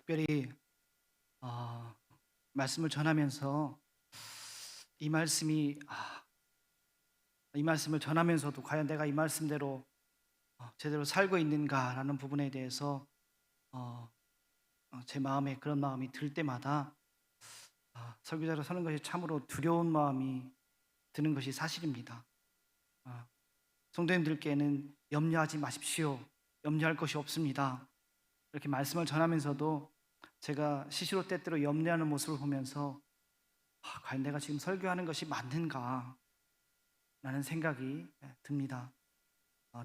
특별히 어, 말씀을 전하면서 이 말씀이 이 말씀을 전하면서도 과연 내가 이 말씀대로 제대로 살고 있는가라는 부분에 대해서 어, 제 마음에 그런 마음이 들 때마다 설교자로 서는 것이 참으로 두려운 마음이 드는 것이 사실입니다. 어, 성도님들께는 염려하지 마십시오. 염려할 것이 없습니다. 이렇게 말씀을 전하면서도 제가 시시로 때때로 염려하는 모습을 보면서 과연 내가 지금 설교하는 것이 맞는가 라는 생각이 듭니다.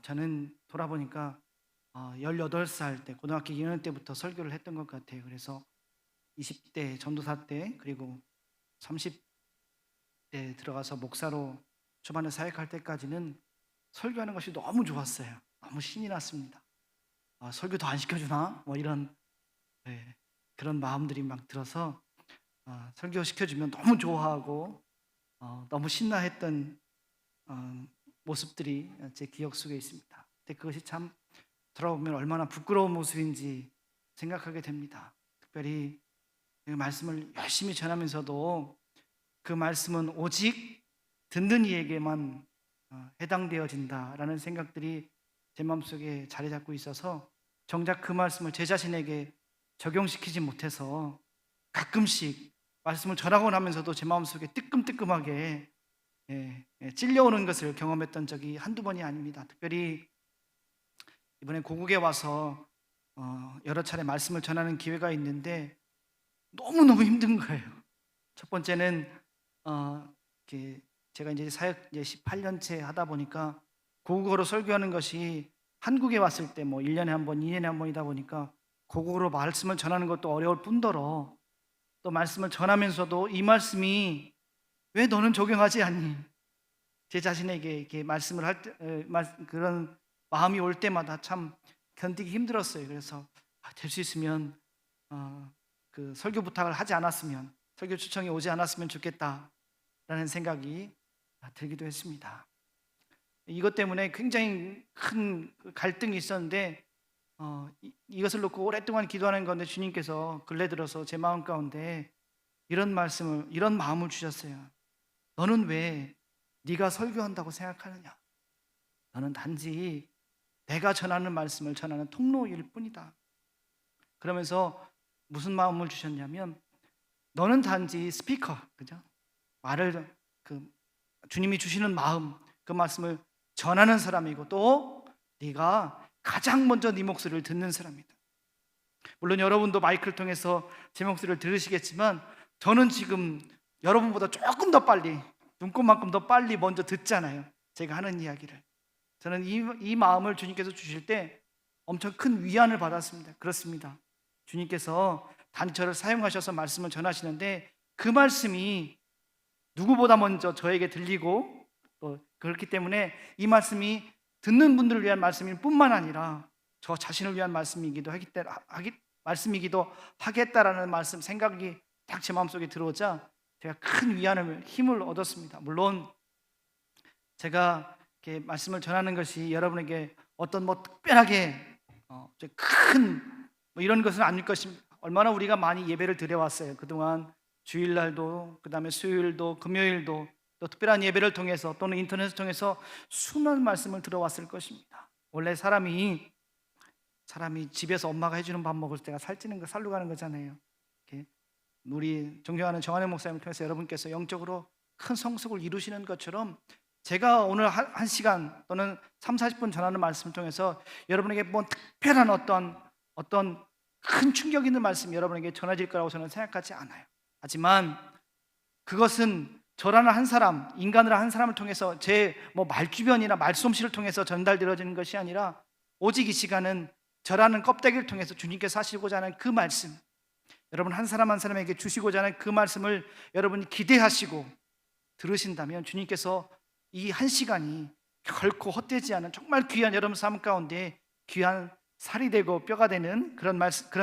저는 돌아보니까 18살 때 고등학교 2학년 때부터 설교를 했던 것 같아요. 그래서 20대 전도사 때 그리고 30대 들어가서 목사로 초반에 사역할 때까지는 설교하는 것이 너무 좋았어요. 너무 신이 났습니다. 설교 더 안 시켜주나? 뭐 이런 그런 마음들이 막 들어서 설교 시켜주면 너무 좋아하고 너무 신나했던 모습들이 제 기억 속에 있습니다. 근데 그것이 참 돌아보면 얼마나 부끄러운 모습인지 생각하게 됩니다. 특별히 그 말씀을 열심히 전하면서도 그 말씀은 오직 듣는 이에게만 해당되어진다라는 생각들이 제 마음속에 자리 잡고 있어서 정작 그 말씀을 제 자신에게 적용시키지 못해서 가끔씩 말씀을 전하고 나면서도 제 마음속에 뜨끔뜨끔하게 찔려오는 것을 경험했던 적이 한두 번이 아닙니다. 특별히 이번에 고국에 와서 여러 차례 말씀을 전하는 기회가 있는데 너무너무 힘든 거예요. 첫 번째는 이렇게 제가 이제 사역 이제 18년째 하다 보니까 고국어로 설교하는 것이 한국에 왔을 때 뭐 1년에 한 번, 2년에 한 번이다 보니까 고국어로 말씀을 전하는 것도 어려울 뿐더러 또 말씀을 전하면서도 이 말씀이 왜 너는 적용하지 않니? 제 자신에게 이렇게 말씀을 할 때, 그런 마음이 올 때마다 참 견디기 힘들었어요. 그래서 될 수 있으면 그 설교 부탁을 하지 않았으면, 설교 초청이 오지 않았으면 좋겠다라는 생각이 들기도 했습니다. 이것 때문에 굉장히 큰 갈등이 있었는데 이것을 놓고 오랫동안 기도하는 가운데 주님께서 근래 들어서 제 마음 가운데 이런 마음을 주셨어요. 너는 왜 네가 설교한다고 생각하느냐? 너는 단지 내가 전하는 말씀을 전하는 통로일 뿐이다. 그러면서 무슨 마음을 주셨냐면 너는 단지 스피커, 그죠? 말을 그 주님이 주시는 마음, 그 말씀을 전하는 사람이고 또 네가 가장 먼저 네 목소리를 듣는 사람이다. 물론 여러분도 마이크를 통해서 제 목소리를 들으시겠지만 저는 지금 여러분보다 조금 더 빨리 눈곱만큼 더 빨리 먼저 듣잖아요. 제가 하는 이야기를. 저는 이 마음을 주님께서 주실 때 엄청 큰 위안을 받았습니다. 그렇습니다. 주님께서 단지 저를 사용하셔서 말씀을 전하시는데 그 말씀이 누구보다 먼저 저에게 들리고 또 그렇기 때문에 이 말씀이 듣는 분들을 위한 말씀일 뿐만 아니라 저 자신을 위한 말씀이기도 하겠다라는 말씀 생각이 딱 제 마음속에 들어오자 제가 큰 위안을 힘을 얻었습니다. 물론 제가 이렇게 말씀을 전하는 것이 여러분에게 어떤 뭐 특별하게 큰뭐 이런 것은 아닐 것입니다. 얼마나 우리가 많이 예배를 드려왔어요. 그동안 주일날도 그다음에 수요일도 금요일도 또 특별한 예배를 통해서 또는 인터넷을 통해서 수많은 말씀을 들어왔을 것입니다. 원래 사람이 집에서 엄마가 해주는 밥 먹을 때가 살찌는 거 살로 가는 거잖아요. 이렇게 우리 존경하는 정한영 목사님을 통해서 여러분께서 영적으로 큰 성숙을 이루시는 것처럼 제가 오늘 한 시간 또는 3, 40분 전하는 말씀을 통해서 여러분에게 뭐 특별한 어떤 큰 충격 있는 말씀이 여러분에게 전해질 거라고 저는 생각하지 않아요. 하지만 그것은 저라는 한 사람, 인간을 한 사람을 통해서 제 뭐 말주변이나 말솜씨를 통해서 전달되어지는 것이 아니라 오직 이 시간은 저라는 껍데기를 통해서 주님께서 하시고자 하는 그 말씀, 여러분 한 사람 한 사람에게 주시고자 하는 그 말씀을 여러분이 기대하시고 들으신다면 주님께서 이 한 시간이 결코 헛되지 않은 정말 귀한 여러분 삶 가운데 귀한 살이 되고 뼈가 되는 그런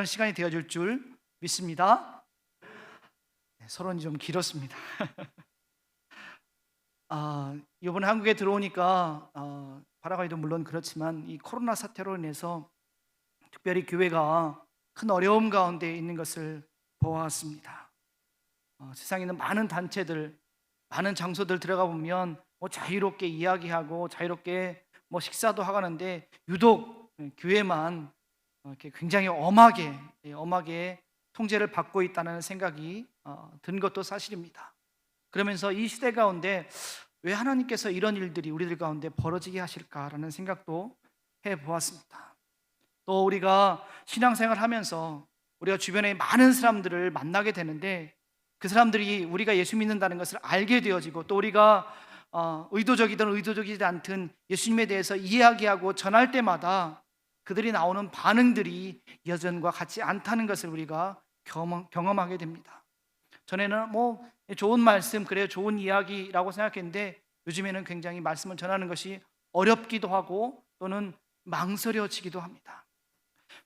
시간이 되어줄 줄 믿습니다. 서론이 좀 길었습니다. 이번에 한국에 들어오니까 파라과이도 물론 그렇지만 이 코로나 사태로 인해서 특별히 교회가 큰 어려움 가운데 있는 것을 보았습니다. 세상에 있는 많은 단체들, 많은 장소들 들어가 보면 자유롭게 이야기하고 자유롭게 식사도 하는데 유독 교회만 이렇게 굉장히 엄하게 통제를 받고 있다는 생각이 든 것도 사실입니다. 그러면서 이 시대 가운데 왜 하나님께서 이런 일들이 우리들 가운데 벌어지게 하실까라는 생각도 해보았습니다. 또 우리가 신앙생활을 하면서 우리가 주변에 많은 사람들을 만나게 되는데 그 사람들이 우리가 예수 믿는다는 것을 알게 되어지고 또 우리가 의도적이든 의도적이지 않든 예수님에 대해서 이야기하고 전할 때마다 그들이 나오는 반응들이 예전과 같지 않다는 것을 우리가 경험하게 됩니다. 전에는 좋은 말씀, 그래요, 좋은 이야기라고 생각했는데 요즘에는 굉장히 말씀을 전하는 것이 어렵기도 하고 또는 망설여지기도 합니다.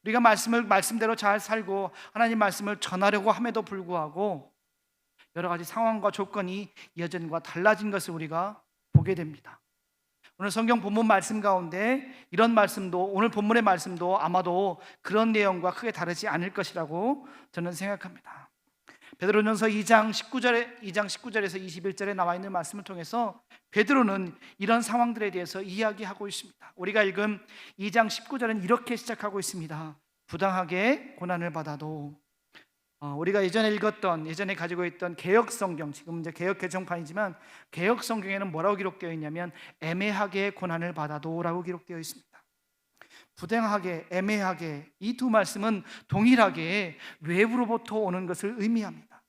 우리가 말씀대로 잘 살고 하나님 말씀을 전하려고 함에도 불구하고 여러 가지 상황과 조건이 예전과 달라진 것을 우리가 보게 됩니다. 오늘 성경 본문 말씀 가운데 이런 말씀도, 오늘 본문의 말씀도 아마도 그런 내용과 크게 다르지 않을 것이라고 저는 생각합니다. 베드로전서 2장 19절에서 21절에 나와 있는 말씀을 통해서 베드로는 이런 상황들에 대해서 이야기하고 있습니다. 우리가 읽은 2장 19절은 이렇게 시작하고 있습니다. 부당하게 고난을 받아도. 우리가 예전에 가지고 있던 개역성경, 지금 이제 개역 개정판이지만 개역성경에는 뭐라고 기록되어 있냐면 애매하게 고난을 받아도 라고 기록되어 있습니다. 부당하게, 애매하게, 이 두 말씀은 동일하게 외부로부터 오는 것을 의미합니다.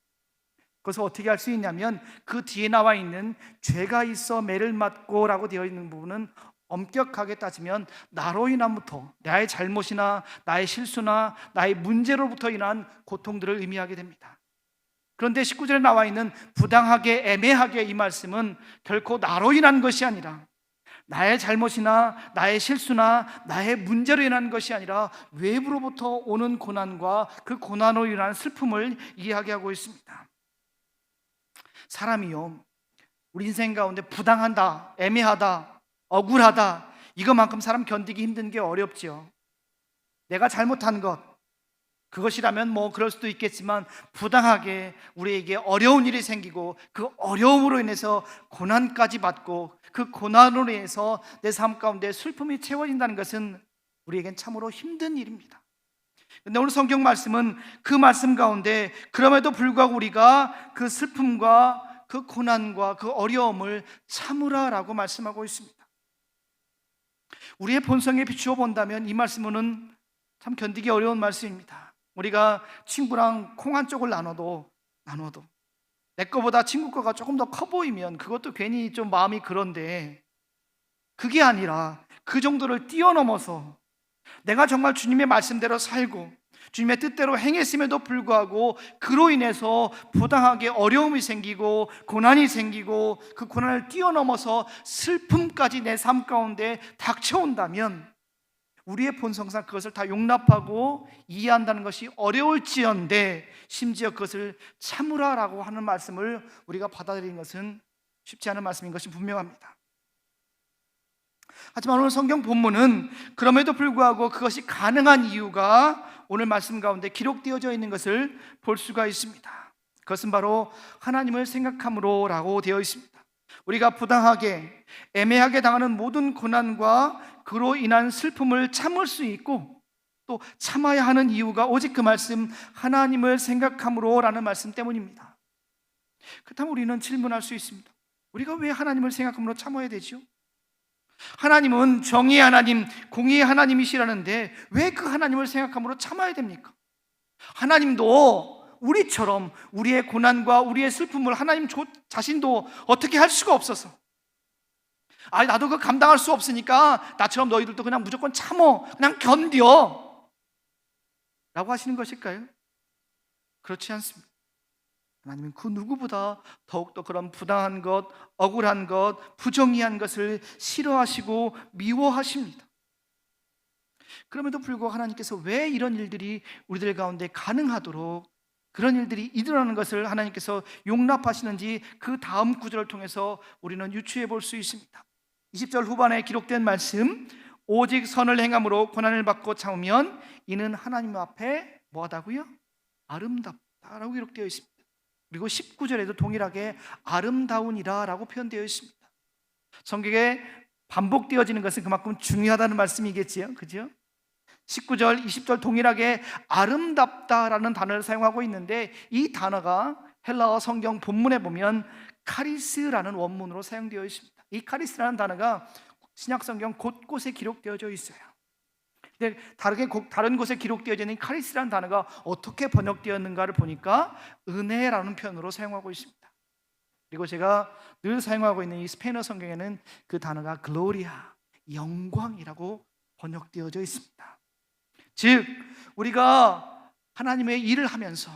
그것을 어떻게 할 수 있냐면 그 뒤에 나와 있는 죄가 있어 매를 맞고 라고 되어 있는 부분은 엄격하게 따지면 나로 인함부터, 나의 잘못이나 나의 실수나 나의 문제로부터 인한 고통들을 의미하게 됩니다. 그런데 19절에 나와 있는 부당하게, 애매하게, 이 말씀은 결코 나로 인한 것이 아니라 나의 잘못이나 나의 실수나 나의 문제로 인한 것이 아니라 외부로부터 오는 고난과 그 고난으로 인한 슬픔을 이야기하고 있습니다. 사람이요, 우리 인생 가운데 부당하다, 애매하다, 억울하다, 이것만큼 사람 견디기 힘든 게 어렵지요. 내가 잘못한 것, 그것이라면 그럴 수도 있겠지만 부당하게 우리에게 어려운 일이 생기고 그 어려움으로 인해서 고난까지 받고 그 고난으로 인해서 내 삶 가운데 슬픔이 채워진다는 것은 우리에겐 참으로 힘든 일입니다. 그런데 오늘 성경 말씀은 그 말씀 가운데 그럼에도 불구하고 우리가 그 슬픔과 그 고난과 그 어려움을 참으라라고 말씀하고 있습니다. 우리의 본성에 비추어 본다면 이 말씀은 참 견디기 어려운 말씀입니다. 우리가 친구랑 콩 한 쪽을 나눠도 내 거보다 친구 거가 조금 더 커 보이면 그것도 괜히 좀 마음이 그런데, 그게 아니라 그 정도를 뛰어넘어서 내가 정말 주님의 말씀대로 살고 주님의 뜻대로 행했음에도 불구하고 그로 인해서 부당하게 어려움이 생기고 고난이 생기고 그 고난을 뛰어넘어서 슬픔까지 내 삶 가운데 닥쳐온다면 우리의 본성상 그것을 다 용납하고 이해한다는 것이 어려울지언데 심지어 그것을 참으라라고 하는 말씀을 우리가 받아들이는 것은 쉽지 않은 말씀인 것이 분명합니다. 하지만 오늘 성경 본문은 그럼에도 불구하고 그것이 가능한 이유가 오늘 말씀 가운데 기록되어져 있는 것을 볼 수가 있습니다. 그것은 바로 하나님을 생각함으로 라고 되어 있습니다. 우리가 부당하게, 애매하게 당하는 모든 고난과 그로 인한 슬픔을 참을 수 있고 또 참아야 하는 이유가 오직 그 말씀, 하나님을 생각함으로 라는 말씀 때문입니다. 그렇다면 우리는 질문할 수 있습니다. 우리가 왜 하나님을 생각함으로 참아야 되죠? 하나님은 정의의 하나님, 공의의 하나님이시라는데 왜 그 하나님을 생각함으로 참아야 됩니까? 하나님도 우리처럼 우리의 고난과 우리의 슬픔을 하나님 자신도 어떻게 할 수가 없어서 나도 그거 감당할 수 없으니까 나처럼 너희들도 그냥 무조건 참어, 그냥 견뎌 라고 하시는 것일까요? 그렇지 않습니다. 하나님은 그 누구보다 더욱더 그런 부당한 것, 억울한 것, 부정의한 것을 싫어하시고 미워하십니다. 그럼에도 불구하고 하나님께서 왜 이런 일들이 우리들 가운데 가능하도록 그런 일들이 일어나는 것을 하나님께서 용납하시는지 그 다음 구절을 통해서 우리는 유추해 볼 수 있습니다. 20절 후반에 기록된 말씀, 오직 선을 행함으로 고난을 받고 참으면 이는 하나님 앞에 뭐하다고요? 아름답다라고 기록되어 있습니다. 그리고 19절에도 동일하게 아름다우니라 라고 표현되어 있습니다. 성경에 반복되어지는 것은 그만큼 중요하다는 말씀이겠지요, 그죠? 19절, 20절 동일하게 아름답다라는 단어를 사용하고 있는데, 이 단어가 헬라어 성경 본문에 보면 카리스라는 원문으로 사용되어 있습니다. 이 카리스라는 단어가 신약 성경 곳곳에 기록되어져 있어요. 근데 다른 곳에 기록되어져 있는 카리스라는 단어가 어떻게 번역되었는가를 보니까 은혜라는 표현으로 사용하고 있습니다. 그리고 제가 늘 사용하고 있는 이 스페인어 성경에는 그 단어가 글로리아, 영광이라고 번역되어져 있습니다. 즉 우리가 하나님의 일을 하면서,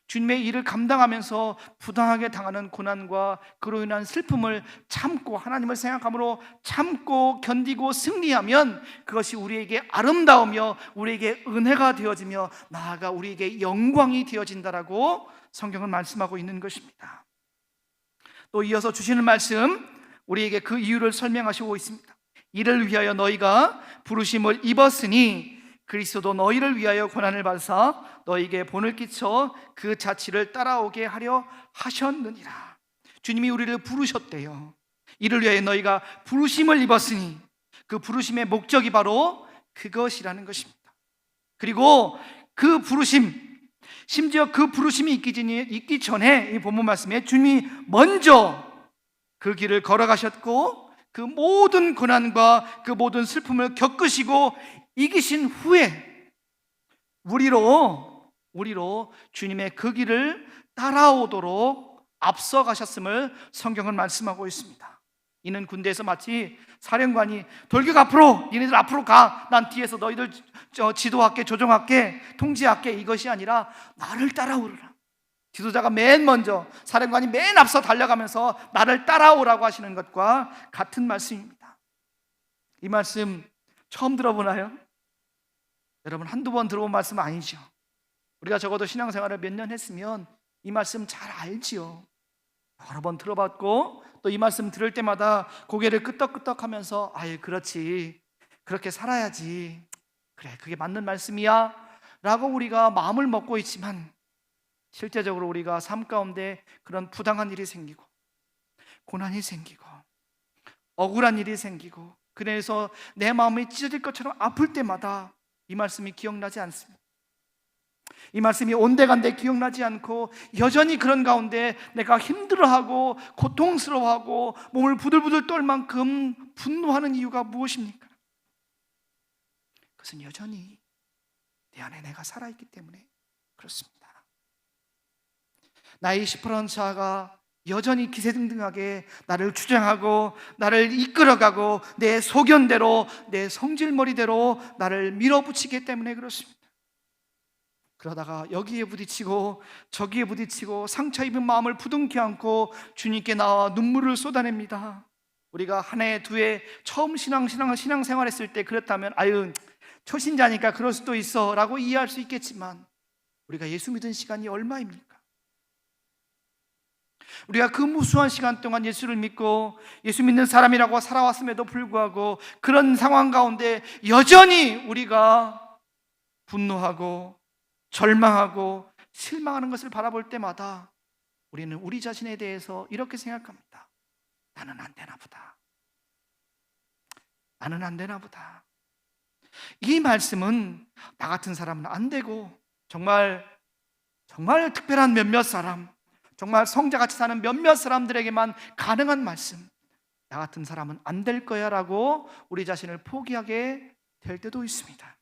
주님의 일을 감당하면서 부당하게 당하는 고난과 그로 인한 슬픔을 참고, 하나님을 생각함으로 참고 견디고 승리하면 그것이 우리에게 아름다우며 우리에게 은혜가 되어지며 나아가 우리에게 영광이 되어진다라고 성경은 말씀하고 있는 것입니다. 또 이어서 주시는 말씀, 우리에게 그 이유를 설명하시고 있습니다. 이를 위하여 너희가 부르심을 입었으니 그리스도도 너희를 위하여 고난을 받으사 너희에게 본을 끼쳐 그 자취를 따라오게 하려 하셨느니라. 주님이 우리를 부르셨대요. 이를 위하여 너희가 부르심을 입었으니, 그 부르심의 목적이 바로 그것이라는 것입니다. 그리고 그 부르심, 심지어 그 부르심이 있기 전에 이 본문 말씀에 주님이 먼저 그 길을 걸어가셨고 그 모든 고난과 그 모든 슬픔을 겪으시고 이기신 후에 우리로 주님의 그 길을 따라오도록 앞서가셨음을 성경은 말씀하고 있습니다. 이는 군대에서 마치 사령관이 돌격 앞으로, 니네들 앞으로 가, 난 뒤에서 너희들 지도할게, 조종할게, 통제할게, 이것이 아니라 나를 따라오라. 지도자가 맨 먼저, 사령관이 맨 앞서 달려가면서 나를 따라오라고 하시는 것과 같은 말씀입니다. 이 말씀 처음 들어보나요? 여러분, 한두 번 들어본 말씀 아니죠. 우리가 적어도 신앙생활을 몇 년 했으면 이 말씀 잘 알지요. 여러 번 들어봤고 또 이 말씀 들을 때마다 고개를 끄덕끄덕하면서 아예 그렇지, 그렇게 살아야지, 그래 그게 맞는 말씀이야 라고 우리가 마음을 먹고 있지만, 실제적으로 우리가 삶 가운데 그런 부당한 일이 생기고 고난이 생기고 억울한 일이 생기고 그래서 내 마음이 찢어질 것처럼 아플 때마다 이 말씀이 기억나지 않습니다. 이 말씀이 온데간데 기억나지 않고 여전히 그런 가운데 내가 힘들어하고 고통스러워하고 몸을 부들부들 떨 만큼 분노하는 이유가 무엇입니까? 그것은 여전히 내 안에 내가 살아있기 때문에 그렇습니다. 나의 시퍼런 자가 여전히 기세등등하게 나를 주장하고 나를 이끌어가고 내 소견대로, 내 성질머리대로 나를 밀어붙이기 때문에 그렇습니다. 그러다가 여기에 부딪히고 저기에 부딪히고 상처 입은 마음을 부둥켜 안고 주님께 나와 눈물을 쏟아냅니다. 우리가 한 해, 두 해 처음 신앙생활 했을 때 그렇다면 아유 초신자니까 그럴 수도 있어 라고 이해할 수 있겠지만, 우리가 예수 믿은 시간이 얼마입니까? 우리가 그 무수한 시간 동안 예수를 믿고 예수 믿는 사람이라고 살아왔음에도 불구하고 그런 상황 가운데 여전히 우리가 분노하고 절망하고 실망하는 것을 바라볼 때마다 우리는 우리 자신에 대해서 이렇게 생각합니다. 나는 안 되나 보다. 나는 안 되나 보다. 이 말씀은 나 같은 사람은 안 되고 정말 특별한 몇몇 사람, 정말 성자같이 사는 몇몇 사람들에게만 가능한 말씀, 나 같은 사람은 안 될 거야 라고 우리 자신을 포기하게 될 때도 있습니다.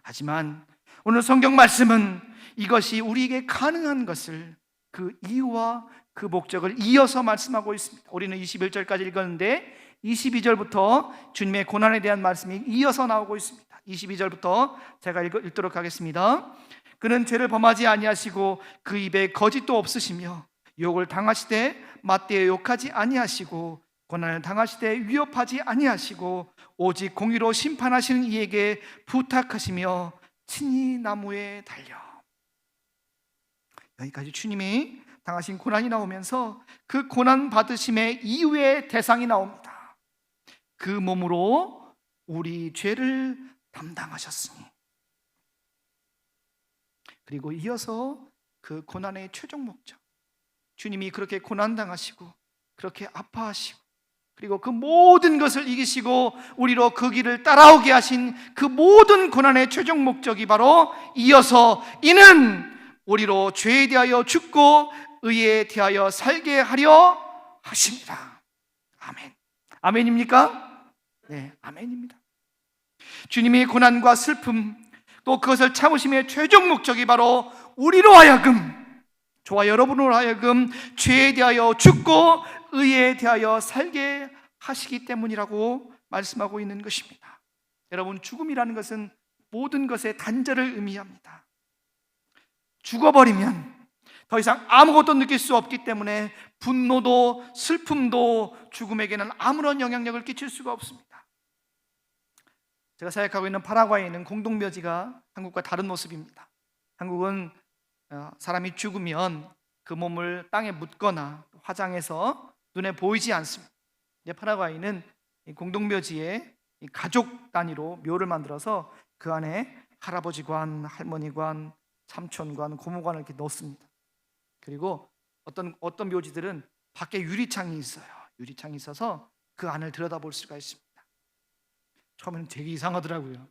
하지만 오늘 성경 말씀은 이것이 우리에게 가능한 것을, 그 이유와 그 목적을 이어서 말씀하고 있습니다. 우리는 21절까지 읽었는데 22절부터 주님의 고난에 대한 말씀이 이어서 나오고 있습니다. 22절부터 제가 읽도록 하겠습니다. 그는 죄를 범하지 아니하시고 그 입에 거짓도 없으시며 욕을 당하시되 맞대어 욕하지 아니하시고 고난을 당하시되 위협하지 아니하시고 오직 공의로 심판하시는 이에게 부탁하시며 친히 나무에 달려. 여기까지 주님이 당하신 고난이 나오면서 그 고난 받으심의 이후의 대상이 나옵니다. 그 몸으로 우리 죄를 담당하셨으니. 그리고 이어서 그 고난의 최종 목적, 주님이 그렇게 고난당하시고 그렇게 아파하시고 그리고 그 모든 것을 이기시고 우리로 그 길을 따라오게 하신 그 모든 고난의 최종 목적이 바로 이어서 이는 우리로 죄에 대하여 죽고 의에 대하여 살게 하려 하십니다. 아멘. 아멘입니까? 네, 아멘입니다. 주님의 고난과 슬픔, 또 그것을 참으심의 최종 목적이 바로 우리로 하여금, 저와 여러분으로 하여금 죄에 대하여 죽고 의에 대하여 살게 하시기 때문이라고 말씀하고 있는 것입니다. 여러분, 죽음이라는 것은 모든 것의 단절을 의미합니다. 죽어버리면 더 이상 아무것도 느낄 수 없기 때문에 분노도 슬픔도 죽음에게는 아무런 영향력을 끼칠 수가 없습니다. 제가 사역하고 있는 파라과이는 공동묘지가 한국과 다른 모습입니다. 한국은 사람이 죽으면 그 몸을 땅에 묻거나 화장해서 눈에 보이지 않습니다. 파라과이는 공동묘지에 가족 단위로 묘를 만들어서 그 안에 할아버지관, 할머니관, 삼촌관, 고모관을 이렇게 넣습니다. 그리고 어떤 묘지들은 밖에 유리창이 있어요. 유리창이 있어서 그 안을 들여다볼 수가 있습니다. 처음에는 되게 이상하더라고요.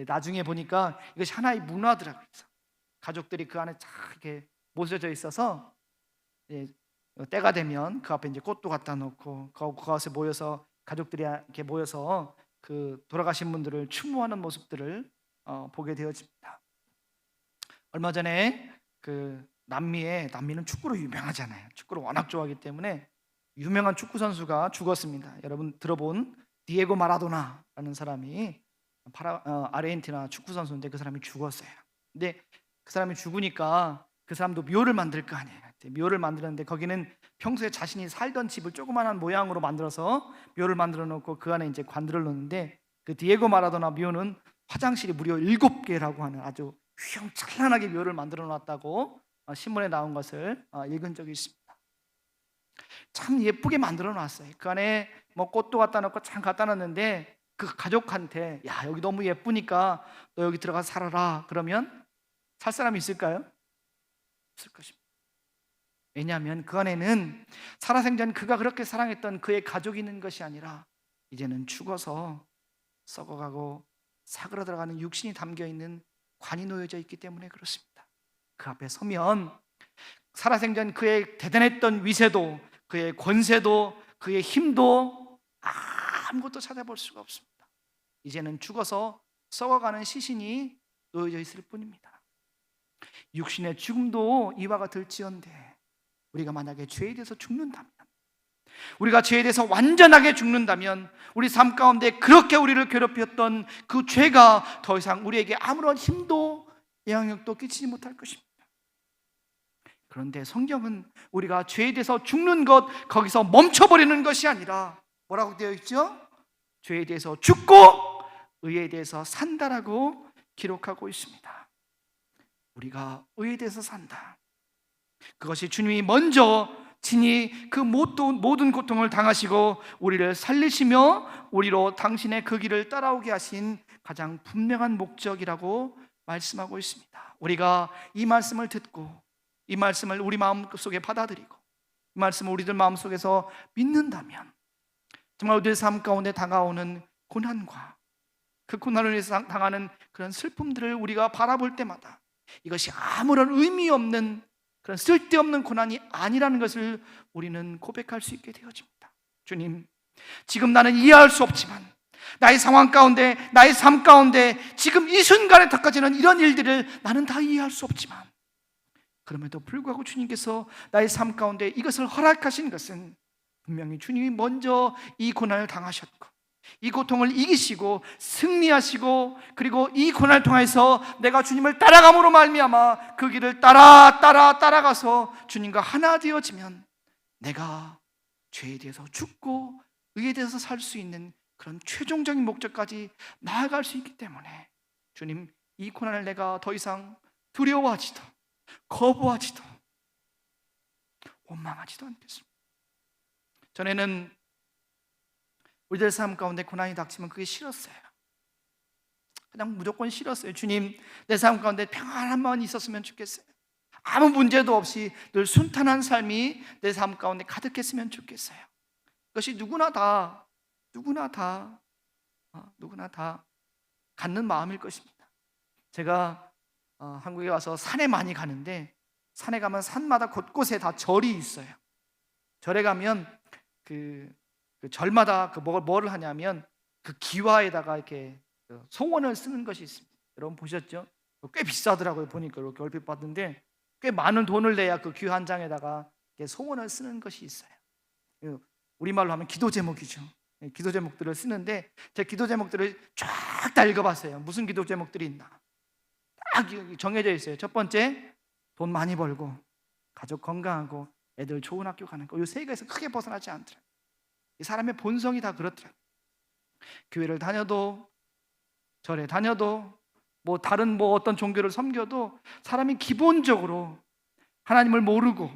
나중에 보니까 이것이 하나의 문화더라고요. 가족들이 그 안에 쫙 이렇게 모셔져 있어서 때가 되면 그 앞에 이제 꽃도 갖다 놓고 그것에 모여서 가족들이 이렇게 모여서 그 돌아가신 분들을 추모하는 모습들을 보게 되어집니다. 얼마 전에 그 남미는 축구로 유명하잖아요. 축구를 워낙 좋아하기 때문에 유명한 축구 선수가 죽었습니다. 여러분 들어본 디에고 마라도나라는 사람이 아르헨티나 축구 선수인데 그 사람이 죽었어요. 근데 그 사람이 죽으니까 그 사람도 묘를 만들 거 아니에요. 묘를 만들었는데 거기는 평소에 자신이 살던 집을 조그만한 모양으로 만들어서 묘를 만들어 놓고 그 안에 이제 관들을 놓는데 그 디에고 마라도나 묘는 화장실이 무려 7개라고 하는 아주 휘황찬란하게 묘를 만들어 놨다고 신문에 나온 것을 읽은 적이 있습니다. 참 예쁘게 만들어 놨어요. 그 안에 뭐 꽃도 갖다 놓고 참 갖다 놨는데 그 가족한테 야 여기 너무 예쁘니까 너 여기 들어가서 살아라 그러면 살 사람이 있을까요? 없을 것입니다. 왜냐하면 그 안에는 살아생전 그가 그렇게 사랑했던 그의 가족이 있는 것이 아니라 이제는 죽어서 썩어가고 사그라들어가는 육신이 담겨있는 관이 놓여져 있기 때문에 그렇습니다. 그 앞에 서면 살아생전 그의 대단했던 위세도 그의 권세도 그의 힘도 아무것도 찾아볼 수가 없습니다. 이제는 죽어서 썩어가는 시신이 놓여져 있을 뿐입니다. 육신의 죽음도 이와 같을지언데 우리가 만약에 죄에 대해서 죽는다면, 우리가 죄에 대해서 완전하게 죽는다면 우리 삶 가운데 그렇게 우리를 괴롭혔던 그 죄가 더 이상 우리에게 아무런 힘도 영향력도 끼치지 못할 것입니다. 그런데 성경은 우리가 죄에 대해서 죽는 것, 거기서 멈춰버리는 것이 아니라 뭐라고 되어 있죠? 죄에 대해서 죽고 의에 대해서 산다라고 기록하고 있습니다. 우리가 의에 대해서 산다. 그것이 주님이 먼저 친히 그 모든 고통을 당하시고 우리를 살리시며 우리로 당신의 그 길을 따라오게 하신 가장 분명한 목적이라고 말씀하고 있습니다. 우리가 이 말씀을 듣고 이 말씀을 우리 마음속에 받아들이고 이 말씀을 우리들 마음속에서 믿는다면 정말 우리의 삶 가운데 다가오는 고난과 그 고난을 위해서 당하는 그런 슬픔들을 우리가 바라볼 때마다 이것이 아무런 의미 없는 그런 쓸데없는 고난이 아니라는 것을 우리는 고백할 수 있게 되어집니다. 주님, 지금 나는 이해할 수 없지만 나의 상황 가운데, 나의 삶 가운데 지금 이 순간에 닥쳐지는 이런 일들을 나는 다 이해할 수 없지만 그럼에도 불구하고 주님께서 나의 삶 가운데 이것을 허락하신 것은 분명히 주님이 먼저 이 고난을 당하셨고 이 고통을 이기시고 승리하시고 그리고 이 고난을 통해서 내가 주님을 따라감으로 말미암아 그 길을 따라가서 주님과 하나 되어지면 내가 죄에 대해서 죽고 의에 대해서 살 수 있는 그런 최종적인 목적까지 나아갈 수 있기 때문에 주님, 이 고난을 내가 더 이상 두려워하지도 거부하지도 원망하지도 않겠습니다. 전에는 우리들 삶 가운데 고난이 닥치면 그게 싫었어요. 그냥 무조건 싫었어요. 주님, 내 삶 가운데 평안함만 있었으면 좋겠어요. 아무 문제도 없이 늘 순탄한 삶이 내 삶 가운데 가득했으면 좋겠어요. 그것이 누구나 다 갖는 마음일 것입니다. 제가 한국에 와서 산에 많이 가는데, 산에 가면 산마다 곳곳에 다 절이 있어요. 절에 가면 그 절마다 뭐를 하냐면 그 기와에다가 이렇게 소원을 쓰는 것이 있습니다. 여러분 보셨죠? 꽤 비싸더라고요. 보니까 이렇게 얼핏 봤는데 꽤 많은 돈을 내야 그 귀 한 장에다가 소원을 쓰는 것이 있어요. 우리말로 하면 기도 제목이죠. 기도 제목들을 쓰는데, 제 기도 제목들을 쫙 다 읽어봤어요. 무슨 기도 제목들이 있나 딱 정해져 있어요. 첫 번째, 돈 많이 벌고 가족 건강하고 애들 좋은 학교 가는 거. 이 세 개에서 크게 벗어나지 않더라고요. 이 사람의 본성이 다 그렇더라고요. 교회를 다녀도 절에 다녀도 다른 어떤 종교를 섬겨도 사람이 기본적으로 하나님을 모르고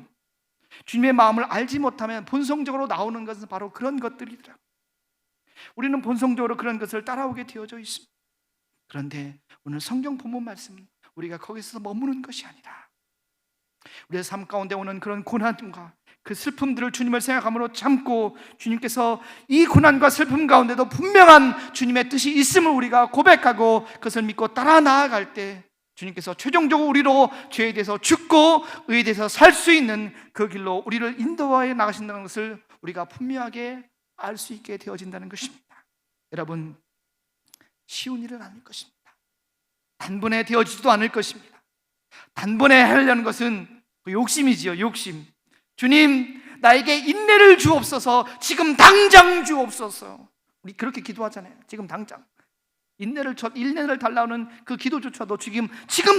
주님의 마음을 알지 못하면 본성적으로 나오는 것은 바로 그런 것들이더라고요. 우리는 본성적으로 그런 것을 따라오게 되어져 있습니다. 그런데 오늘 성경 본문 말씀은 우리가 거기서 머무는 것이 아니라 우리의 삶 가운데 오는 그런 고난과 그 슬픔들을 주님을 생각함으로 참고, 주님께서 이 고난과 슬픔 가운데도 분명한 주님의 뜻이 있음을 우리가 고백하고 그것을 믿고 따라 나아갈 때 주님께서 최종적으로 우리로 죄에 대해서 죽고 의에 대해서 살 수 있는 그 길로 우리를 인도하여 나가신다는 것을 우리가 분명하게 알 수 있게 되어진다는 것입니다. 여러분, 쉬운 일은 아닐 것입니다. 단번에 되어지지도 않을 것입니다. 단번에 하려는 것은 욕심이지요. 욕심. 주님, 나에게 인내를 주옵소서. 지금 당장 주옵소서. 우리 그렇게 기도하잖아요. 지금 당장. 인내를 달라는 그 기도조차도 지금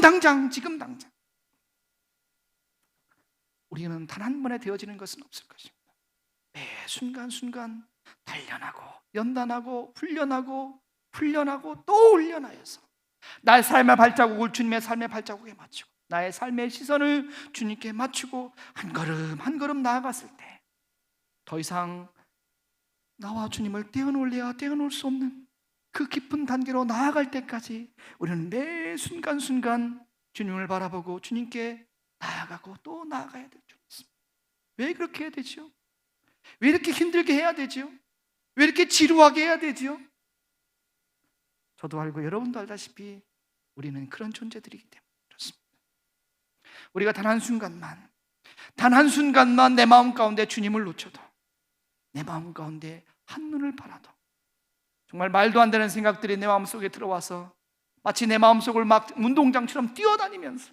당장. 우리는 단 한 번에 되어지는 것은 없을 것입니다. 매 순간순간 단련하고 연단하고 훈련하고 또 훈련하여서 나의 삶의 발자국을 주님의 삶의 발자국에 맞추고 나의 삶의 시선을 주님께 맞추고 한 걸음 나아갔을 때 더 이상 나와 주님을 떼어놓을 수 없는 그 깊은 단계로 나아갈 때까지 우리는 매 순간순간 주님을 바라보고 주님께 나아가고 또 나아가야 될 줄 믿습니다. 왜 그렇게 해야 되죠? 왜 이렇게 힘들게 해야 되죠? 왜 이렇게 지루하게 해야 되죠? 저도 알고 여러분도 알다시피 우리는 그런 존재들이기 때문에 그렇습니다. 우리가 단 한순간만 내 마음 가운데 주님을 놓쳐도, 내 마음 가운데 한눈을 팔아도 정말 말도 안 되는 생각들이 내 마음속에 들어와서 마치 내 마음속을 막 운동장처럼 뛰어다니면서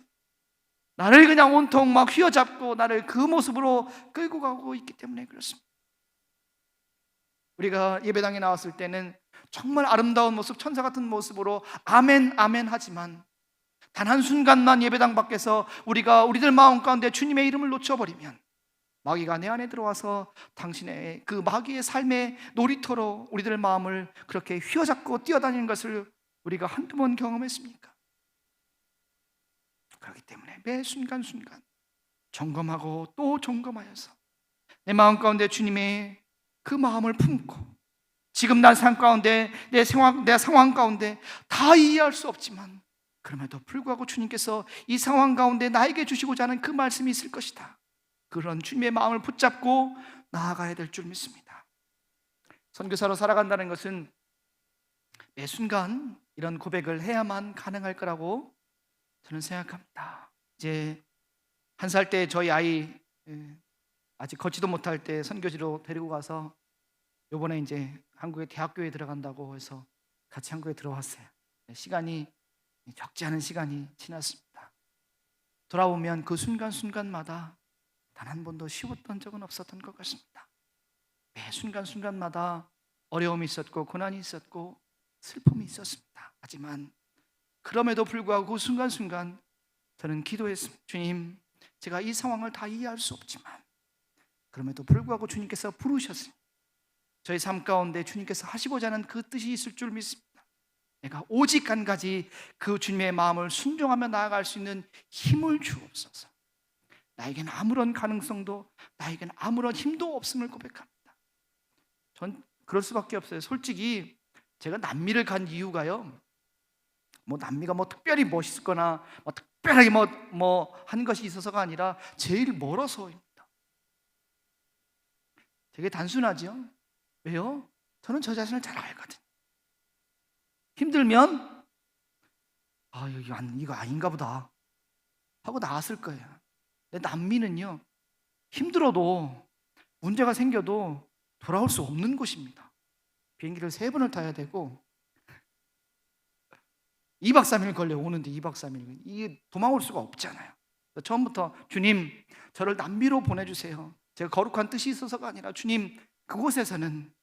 나를 그냥 온통 막 휘어잡고 나를 그 모습으로 끌고 가고 있기 때문에 그렇습니다. 우리가 예배당에 나왔을 때는 정말 아름다운 모습, 천사 같은 모습으로 아멘 아멘 하지만 단 한순간만 예배당 밖에서 우리들 마음 가운데 주님의 이름을 놓쳐버리면 마귀가 내 안에 들어와서 당신의 그 마귀의 삶의 놀이터로 우리들 마음을 그렇게 휘어잡고 뛰어다니는 것을 우리가 한두 번 경험했습니까? 그렇기 때문에 매 순간순간 점검하고 또 점검하여서 내 마음 가운데 주님의 그 마음을 품고, 지금 난 삶 가운데 내 상황 가운데 다 이해할 수 없지만 그럼에도 불구하고 주님께서 이 상황 가운데 나에게 주시고자 하는 그 말씀이 있을 것이다, 그런 주님의 마음을 붙잡고 나아가야 될 줄 믿습니다. 선교사로 살아간다는 것은 매 순간 이런 고백을 해야만 가능할 거라고 저는 생각합니다. 이제 1살 때 저희 아이 아직 걷지도 못할 때 선교지로 데리고 가서 요번에 이제 한국의 대학교에 들어간다고 해서 같이 한국에 들어왔어요. 시간이 적지 않은 시간이 지났습니다. 돌아보면 그 순간순간마다 단 한 번도 쉬웠던 적은 없었던 것 같습니다. 매 순간순간마다 어려움이 있었고 고난이 있었고 슬픔이 있었습니다. 하지만 그럼에도 불구하고 그 순간순간 저는 기도했습니다. 주님, 제가 이 상황을 다 이해할 수 없지만 그럼에도 불구하고 주님께서 부르셨습니다. 저희 삶 가운데 주님께서 하시고자 하는 그 뜻이 있을 줄 믿습니다. 내가 오직 한 가지 그 주님의 마음을 순종하며 나아갈 수 있는 힘을 주옵소서. 나에게는 아무런 가능성도, 나에게는 아무런 힘도 없음을 고백합니다. 전 그럴 수밖에 없어요. 솔직히 제가 남미를 간 이유가요, 뭐 남미가 뭐 특별히 멋있거나 뭐 특별하게 뭐 한 것이 있어서가 아니라 제일 멀어서입니다. 되게 단순하죠. 왜요? 저는 저 자신을 잘 알거든요. 힘들면 이거 아닌가 보다 하고 나왔을 거예요. 근데 남미는요, 힘들어도 문제가 생겨도 돌아올 수 없는 곳입니다. 비행기를 3번을 타야 되고 2박 3일 걸려 오는데 2박 3일 이게 도망올 수가 없잖아요. 처음부터 주님 저를 남미로 보내주세요. 제가 거룩한 뜻이 있어서가 아니라 주님 그곳에서는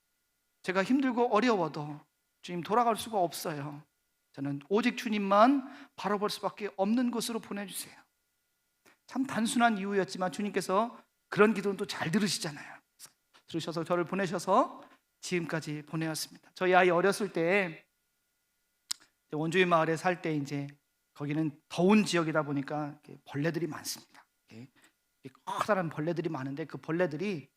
제가 힘들고 어려워도 주님 돌아갈 수가 없어요. 저는 오직 주님만 바라볼 수밖에 없는 곳으로 보내주세요. 참 단순한 이유였지만 주님께서 그런 기도는 또 잘 들으시잖아요. 들으셔서 저를 보내셔서 지금까지 보내었습니다. 저희 아이 어렸을 때 원주민 마을에 살 때 이제 거기는 더운 지역이다 보니까 벌레들이 많습니다. 커다란 벌레들이 많은데 그 벌레들이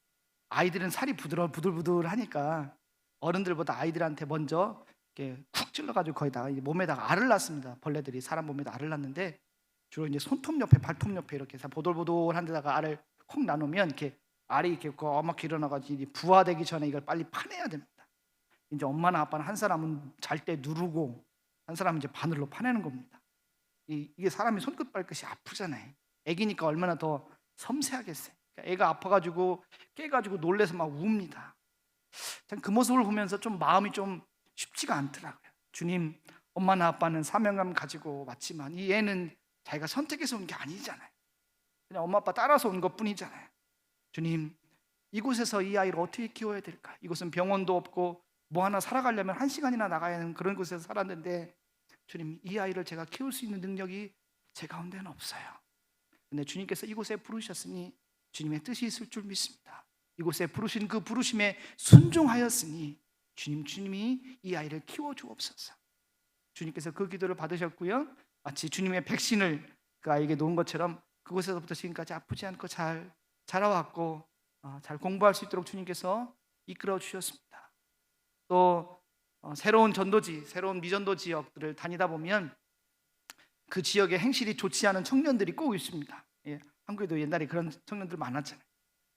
아이들은 살이 부들부들하니까 어른들보다 아이들한테 먼저 이렇게 쿡 찔러가지고 거기다가 몸에다가 알을 낳습니다. 벌레들이 사람 몸에다 알을 낳는데 주로 이제 손톱 옆에 발톱 옆에 이렇게 보들보들한 데다가 알을 콕 나누면 이렇게 알이 이렇게 꼬맣게 일어나가지고 부화되기 전에 이걸 빨리 파내야 됩니다. 이제 엄마나 아빠는 한 사람은 잘 때 누르고 한 사람은 이제 바늘로 파내는 겁니다. 이게 사람이 손끝 발끝이 아프잖아요. 애기니까 얼마나 더 섬세하겠어요. 그러니까 애가 아파가지고 깨가지고 놀래서 막 웁니다. 그 모습을 보면서 좀 마음이 좀 쉽지가 않더라고요. 주님, 엄마나 아빠는 사명감 가지고 왔지만 이 애는 자기가 선택해서 온 게 아니잖아요. 그냥 엄마 아빠 따라서 온 것뿐이잖아요. 주님, 이곳에서 이 아이를 어떻게 키워야 될까? 이곳은 병원도 없고 뭐 하나 살아가려면 1시간이나 나가야 하는 그런 곳에서 살았는데 주님, 이 아이를 제가 키울 수 있는 능력이 제 가운데는 없어요. 근데 주님께서 이곳에 부르셨으니 주님의 뜻이 있을 줄 믿습니다. 이곳에 부르신 그 부르심에 순종하였으니 주님이 이 아이를 키워주옵소서. 주님께서 그 기도를 받으셨고요, 마치 주님의 백신을 그 아이에게 놓은 것처럼 그곳에서부터 지금까지 아프지 않고 잘 자라왔고 잘 공부할 수 있도록 주님께서 이끌어 주셨습니다. 또 새로운 전도지, 새로운 미전도 지역들을 다니다 보면 그 지역에 행실이 좋지 않은 청년들이 꼭 있습니다. 한국에도 옛날에 그런 청년들 많았잖아요.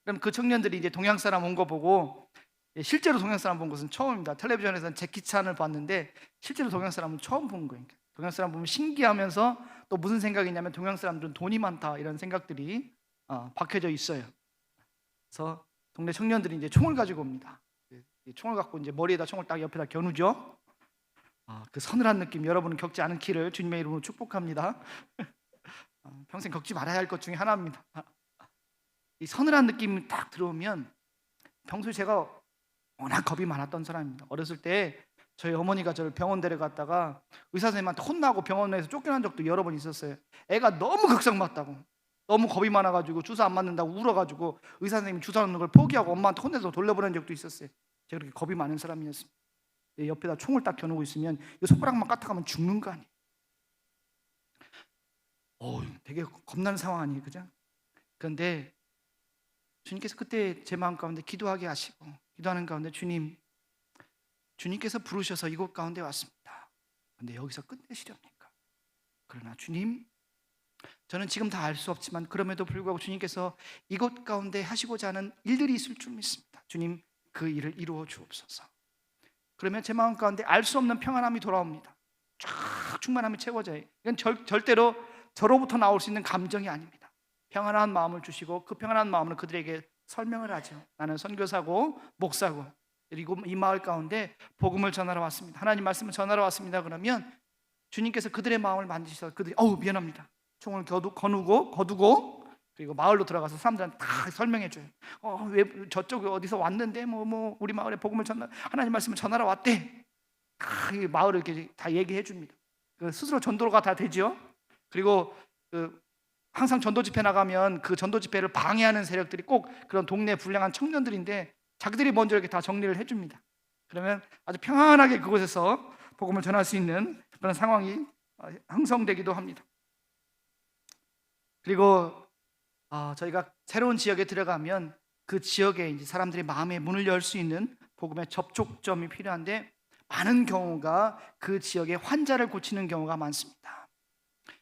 그럼 그 청년들이 이제 동양 사람 온 거 보고, 실제로 동양 사람 본 것은 처음입니다. 텔레비전에서는 제키 찬을 봤는데 실제로 동양 사람은 처음 본 거예요. 동양 사람 보면 신기하면서 또 무슨 생각이냐면 동양 사람들은 돈이 많다 이런 생각들이 박혀져 있어요. 그래서 동네 청년들이 이제 총을 가지고 옵니다. 총을 갖고 이제 머리에다 총을 딱 옆에다 겨누죠. 그 서늘한 느낌 여러분은 겪지 않기를 주님의 이름으로 축복합니다. 평생 겪지 말아야 할 것 중에 하나입니다. 이 서늘한 느낌이 딱 들어오면, 평소에 제가 워낙 겁이 많았던 사람입니다. 어렸을 때 저희 어머니가 저를 병원 데려갔다가 의사 선생님한테 혼나고 병원에서 쫓겨난 적도 여러 번 있었어요. 애가 너무 극성맞다고, 너무 겁이 많아가지고 주사 안 맞는다고 울어가지고 의사 선생님이 주사 놓는 걸 포기하고 엄마한테 혼내서 돌려보낸 적도 있었어요. 제가 그렇게 겁이 많은 사람이었습니다. 옆에다 총을 딱 겨누고 있으면 이 손가락만 까딱하면 죽는 거 아니에요. 되게 겁나는 상황 아니에요, 그죠? 그런데 주님께서 그때 제 마음 가운데 기도하게 하시고, 기도하는 가운데 주님께서 부르셔서 이곳 가운데 왔습니다. 그런데 여기서 끝내시렵니까? 그러나 주님, 저는 지금 다 알 수 없지만 그럼에도 불구하고 주님께서 이곳 가운데 하시고자 하는 일들이 있을 줄 믿습니다. 주님, 그 일을 이루어 주옵소서. 그러면 제 마음 가운데 알 수 없는 평안함이 돌아옵니다. 쫙 충만함이 채워져요. 이건 절대로 저로부터 나올 수 있는 감정이 아닙니다. 평안한 마음을 주시고 그 평안한 마음을 그들에게 설명을 하죠. 나는 선교사고 목사고 그리고 이 마을 가운데 복음을 전하러 왔습니다. 하나님 말씀을 전하러 왔습니다. 그러면 주님께서 그들의 마음을 만지셔서 그들이 미안합니다. 총을 거두고 그리고 마을로 들어가서 사람들한테 다 설명해 줘요. 왜 저쪽 어디서 왔는데 뭐 우리 마을에 복음을 하나님 말씀을 전하러 왔대. 이 마을을 이렇게 다 얘기해 줍니다. 스스로 전도가 다 되죠. 그리고 항상 전도 집회 나가면 그 전도 집회를 방해하는 세력들이 꼭 그런 동네 불량한 청년들인데 자기들이 먼저 이렇게 다 정리를 해줍니다. 그러면 아주 평안하게 그곳에서 복음을 전할 수 있는 그런 상황이 형성되기도 합니다. 그리고 저희가 새로운 지역에 들어가면 그 지역에 이제 사람들이 마음의 문을 열 수 있는 복음의 접촉점이 필요한데, 많은 경우가 그 지역의 환자를 고치는 경우가 많습니다.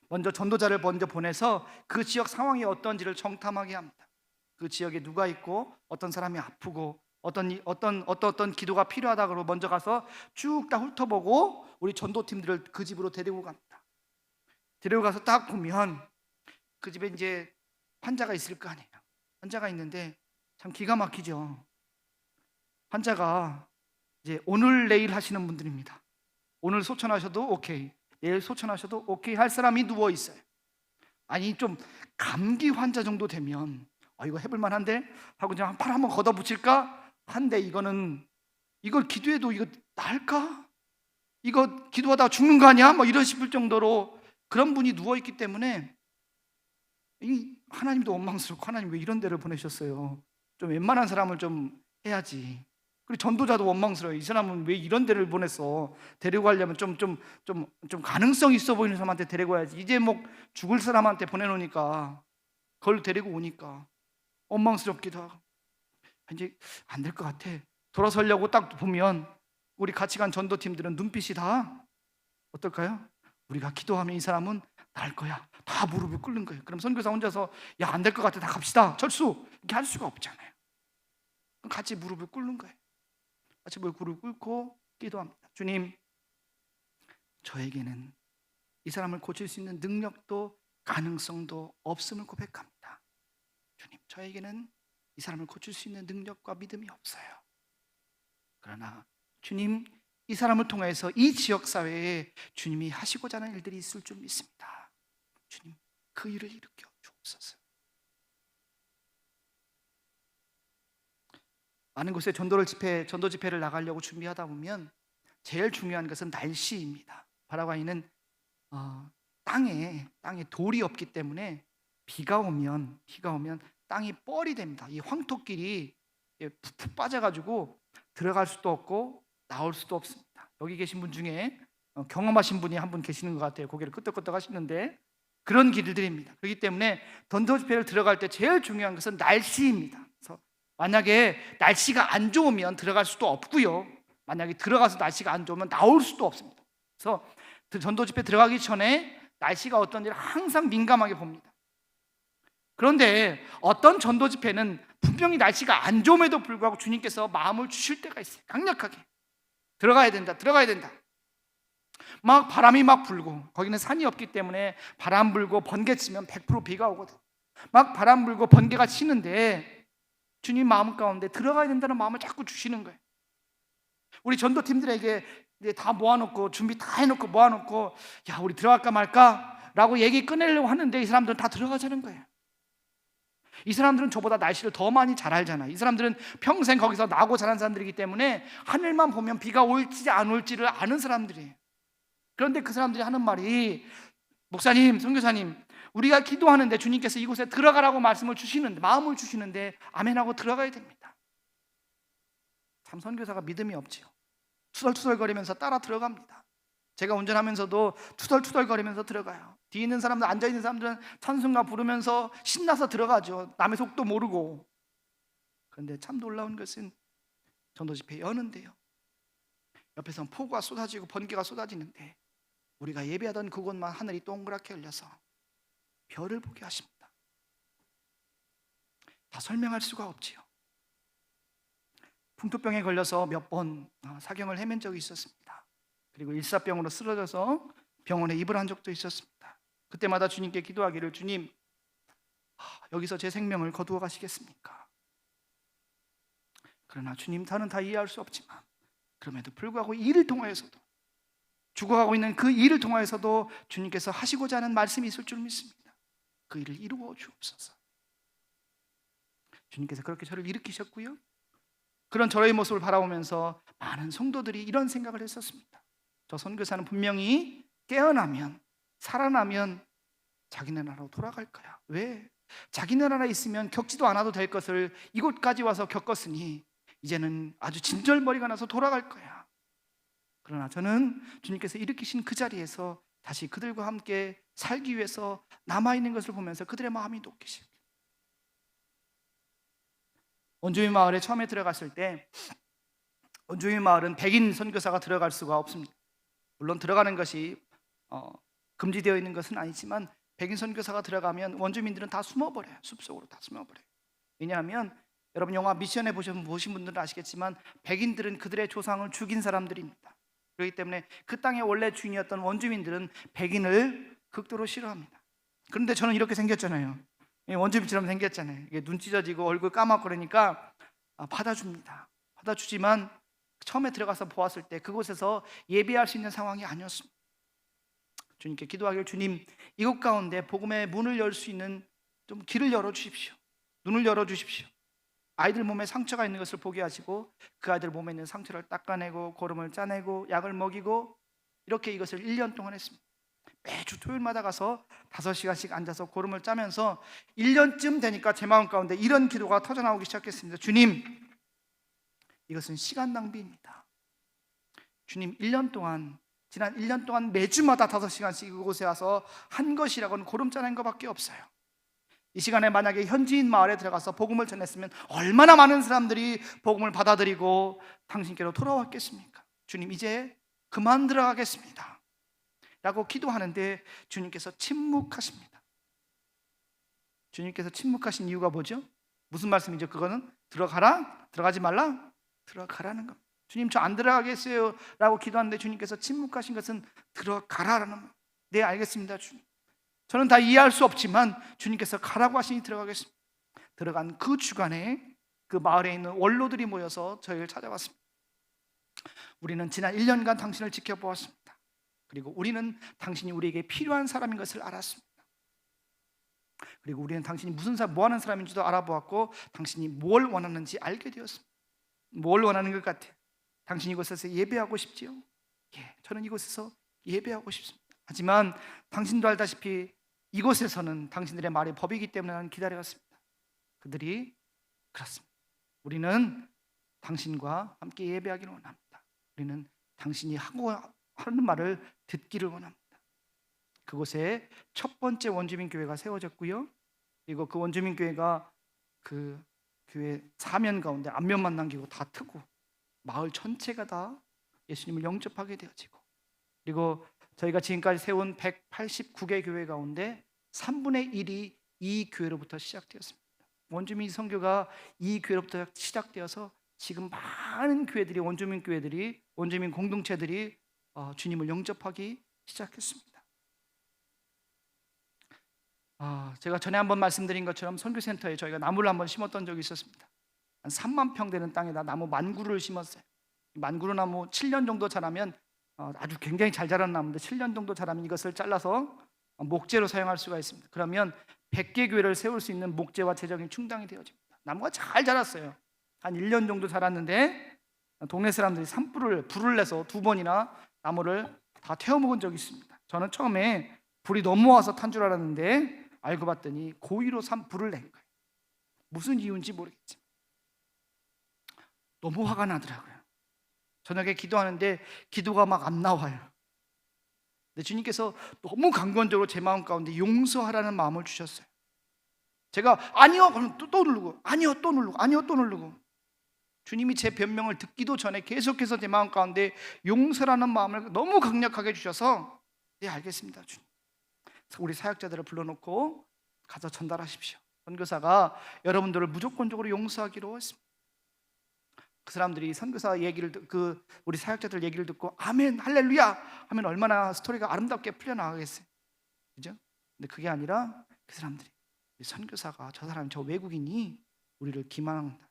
먼저 전도자를 먼저 보내서 그 지역 상황이 어떤지를 정탐하게 합니다. 그 지역에 누가 있고 어떤 사람이 아프고 어떤 기도가 필요하다 그러고 먼저 가서 쭉 다 훑어보고 우리 전도팀들을 그 집으로 데리고 갑니다. 데리고 가서 딱 보면 그 집에 이제 환자가 있을 거 아니에요. 환자가 있는데 참 기가 막히죠. 환자가 이제 오늘 내일 하시는 분들입니다. 오늘 소천하셔도 오케이, 내일 소천하셔도 오케이 할 사람이 누워 있어요. 아니 좀 감기 환자 정도 되면 이거 해볼 만한데 하고 그냥 팔 한번 걷어붙일까 한데 이걸 기도해도 이거 나을까? 이거 기도하다가 죽는 거 아니야? 뭐 이런 싶을 정도로 그런 분이 누워 있기 때문에 이 하나님도 원망스럽고 하나님 왜 이런 데를 보내셨어요? 좀 웬만한 사람을 좀 해야지. 그리고 전도자도 원망스러워요. 이 사람은 왜 이런 데를 보냈어? 데리고 가려면 좀 가능성 있어 보이는 사람한테 데리고 와야지. 이제 뭐 죽을 사람한테 보내놓으니까 그걸 데리고 오니까 원망스럽기도 하고 이제 안 될 것 같아. 돌아서려고 딱 보면 우리 같이 간 전도팀들은 눈빛이 다 어떨까요? 우리가 기도하면 이 사람은 나을 거야. 다 무릎을 꿇는 거예요. 그럼 선교사 혼자서 야, 안 될 것 같아. 다 갑시다. 철수. 이렇게 할 수가 없잖아요. 같이 무릎을 꿇는 거예요. 같이 무릎을 꿇고 기도합니다. 주님, 저에게는 이 사람을 고칠 수 있는 능력도 가능성도 없음을 고백합니다. 주님, 저에게는 이 사람을 고칠 수 있는 능력과 믿음이 없어요. 그러나 주님, 이 사람을 통해서 이 지역사회에 주님이 하시고자 하는 일들이 있을 줄 믿습니다. 주님, 그 일을 일으켜 주옵소서. 많은 곳에 전도 집회를 나가려고 준비하다 보면 제일 중요한 것은 날씨입니다. 파라과이는 땅에 돌이 없기 때문에 비가 오면 땅이 뻘이 됩니다. 이 황토길이 푹푹 빠져가지고 들어갈 수도 없고 나올 수도 없습니다. 여기 계신 분 중에 경험하신 분이 한 분 계시는 것 같아요. 고개를 끄덕끄덕 하시는데 그런 길들입니다. 그렇기 때문에 전도 집회를 들어갈 때 제일 중요한 것은 날씨입니다. 그래서 만약에 날씨가 안 좋으면 들어갈 수도 없고요. 만약에 들어가서 날씨가 안 좋으면 나올 수도 없습니다. 그래서 전도 집회 들어가기 전에 날씨가 어떤지를 항상 민감하게 봅니다. 그런데 어떤 전도 집회는 분명히 날씨가 안 좋음에도 불구하고 주님께서 마음을 주실 때가 있어요. 강력하게 들어가야 된다. 막 바람이 막 불고, 거기는 산이 없기 때문에 바람 불고 번개 치면 100% 비가 오거든. 막 바람 불고 번개가 치는데 주님 마음 가운데 들어가야 된다는 마음을 자꾸 주시는 거예요. 우리 전도팀들에게 다 모아놓고 준비 다 해놓고 모아놓고 야, 우리 들어갈까 말까? 라고 얘기 꺼내려고 하는데 이 사람들은 다 들어가자는 거예요. 이 사람들은 저보다 날씨를 더 많이 잘 알잖아요. 이 사람들은 평생 거기서 나고 자란 사람들이기 때문에 하늘만 보면 비가 올지 안 올지를 아는 사람들이에요. 그런데 그 사람들이 하는 말이 목사님, 선교사님, 우리가 기도하는데 주님께서 이곳에 들어가라고 말씀을 주시는데, 마음을 주시는데 아멘하고 들어가야 됩니다. 참 선교사가 믿음이 없지요. 투덜투덜거리면서 따라 들어갑니다. 제가 운전하면서도 투덜투덜거리면서 들어가요. 뒤에 있는 사람들, 앉아있는 사람들은 찬송가 부르면서 신나서 들어가죠. 남의 속도 모르고. 그런데 참 놀라운 것은 전도 집회 여는데요, 옆에서 폭우가 쏟아지고 번개가 쏟아지는데 우리가 예배하던 그곳만 하늘이 동그랗게 열려서 별을 보게 하십니다. 다 설명할 수가 없지요. 풍토병에 걸려서 몇 번 사경을 헤맨 적이 있었습니다. 그리고 일사병으로 쓰러져서 병원에 입원한 적도 있었습니다. 그때마다 주님께 기도하기를, 주님, 여기서 제 생명을 거두어 가시겠습니까? 그러나 주님, 저는 다 이해할 수 없지만 그럼에도 불구하고 이 일을 통하여서도, 죽어가고 있는 그 일을 통하여서도 주님께서 하시고자 하는 말씀이 있을 줄 믿습니다. 그 일을 이루어 주옵소서. 주님께서 그렇게 저를 일으키셨고요, 그런 저의 모습을 바라보면서 많은 성도들이 이런 생각을 했었습니다. 저 선교사는 분명히 깨어나면, 살아나면 자기네 나라로 돌아갈 거야. 왜? 자기네 나라에 있으면 겪지도 않아도 될 것을 이곳까지 와서 겪었으니 이제는 아주 진절머리가 나서 돌아갈 거야. 그러나 저는 주님께서 일으키신 그 자리에서 다시 그들과 함께 살기 위해서 남아있는 것을 보면서 그들의 마음이 녹기시고, 원주민 마을에 처음에 들어갔을 때 원주민 마을은 백인 선교사가 들어갈 수가 없습니다. 물론 들어가는 것이 금지되어 있는 것은 아니지만 백인 선교사가 들어가면 원주민들은 다 숨어버려요. 숲속으로 다 숨어버려요. 왜냐하면 여러분 영화 미션에 보신 분들은 아시겠지만 백인들은 그들의 조상을 죽인 사람들입니다. 그렇기 때문에 그 땅의 원래 주인이었던 원주민들은 백인을 극도로 싫어합니다. 그런데 저는 이렇게 생겼잖아요. 원주민처럼 생겼잖아요. 이게 눈 찢어지고 얼굴 까맣고 그러니까 받아줍니다. 받아주지만 처음에 들어가서 보았을 때 그곳에서 예배할 수 있는 상황이 아니었습니다. 주님께 기도하길, 주님, 이곳 가운데 복음의 문을 열 수 있는 좀 길을 열어주십시오. 눈을 열어주십시오. 아이들 몸에 상처가 있는 것을 보게 하시고 그 아이들 몸에 있는 상처를 닦아내고 고름을 짜내고 약을 먹이고 이렇게 이것을 1년 동안 했습니다. 매주 토요일마다 가서 5시간씩 앉아서 고름을 짜면서 1년쯤 되니까 제 마음 가운데 이런 기도가 터져나오기 시작했습니다. 주님, 이것은 시간 낭비입니다. 주님, 지난 1년 동안 매주마다 5시간씩 이곳에 와서 한 것이라고는 고름 짜낸 것밖에 없어요. 이 시간에 만약에 현지인 마을에 들어가서 복음을 전했으면 얼마나 많은 사람들이 복음을 받아들이고 당신께로 돌아왔겠습니까? 주님, 이제 그만 들어가겠습니다 라고 기도하는데 주님께서 침묵하십니다. 주님께서 침묵하신 이유가 뭐죠? 무슨 말씀이죠? 그거는 들어가라? 들어가지 말라? 들어가라는 겁니다. 주님, 저 안 들어가겠어요 라고 기도하는데 주님께서 침묵하신 것은 들어가라라는 겁니다. 네, 알겠습니다 주님. 저는 다 이해할 수 없지만 주님께서 가라고 하시니 들어가겠습니다. 들어간 그 주간에 그 마을에 있는 원로들이 모여서 저희를 찾아왔습니다. 우리는 지난 1년간 당신을 지켜보았습니다. 그리고 우리는 당신이 우리에게 필요한 사람인 것을 알았습니다. 그리고 우리는 당신이 뭐 하는 사람인지도 알아보았고 당신이 뭘 원하는지 알게 되었습니다. 뭘 원하는 것 같아요? 당신이 이곳에서 예배하고 싶지요? 예, 저는 이곳에서 예배하고 싶습니다. 하지만 당신도 알다시피 이곳에서는 당신들의 말이 법이기 때문에 나는 기다려왔습니다. 그들이 그렇습니다. 우리는 당신과 함께 예배하기를 원합니다. 우리는 당신이 하는 말을 듣기를 원합니다. 그곳에 첫 번째 원주민 교회가 세워졌고요. 그리고 그 원주민 교회가 그 교회 사면 가운데 앞면만 남기고 다 트고 마을 전체가 다 예수님을 영접하게 되어지고, 그리고 저희가 지금까지 세운 189개 교회 가운데 3분의 1이 이 교회로부터 시작되었습니다. 원주민 선교가 이 교회로부터 시작되어서 지금 많은 교회들이, 원주민 교회들이, 원주민 공동체들이 주님을 영접하기 시작했습니다. 제가 전에 한번 말씀드린 것처럼 선교센터에 저희가 나무를 한번 심었던 적이 있었습니다. 한 3만 평 되는 땅에다 나무 만구를 심었어요. 만구루 나무 7년 정도 자라면 아주 굉장히 잘 자라는 나무인데 7년 정도 자라면 이것을 잘라서 목재로 사용할 수가 있습니다. 그러면 100개 교회를 세울 수 있는 목재와 재정이 충당이 되어집니다. 나무가 잘 자랐어요. 한 1년 정도 자랐는데 동네 사람들이 불을 내서 2번이나 나무를 다 태워먹은 적이 있습니다. 저는 처음에 불이 넘어와서 탄 줄 알았는데 알고 봤더니 고의로 불을 낸 거예요. 무슨 이유인지 모르겠지만 너무 화가 나더라고요. 저녁에 기도하는데 기도가 막 안 나와요. 근데 주님께서 너무 강권적으로 제 마음 가운데 용서하라는 마음을 주셨어요. 제가 아니요 그러면 또 누르고, 아니요 또 누르고, 아니요 또 누르고, 주님이 제 변명을 듣기도 전에 계속해서 제 마음 가운데 용서라는 마음을 너무 강력하게 주셔서 네, 알겠습니다 주님. 우리 사역자들을 불러놓고 가서 전달하십시오. 선교사가 여러분들을 무조건적으로 용서하기로 했습니다. 그 사람들이 선교사 얘기를 우리 사역자들 얘기를 듣고 아멘 할렐루야 하면 얼마나 스토리가 아름답게 풀려나가겠어요. 그죠? 근데 그게 아니라 그 사람들이, 선교사가 저 외국인이 우리를 기만한다,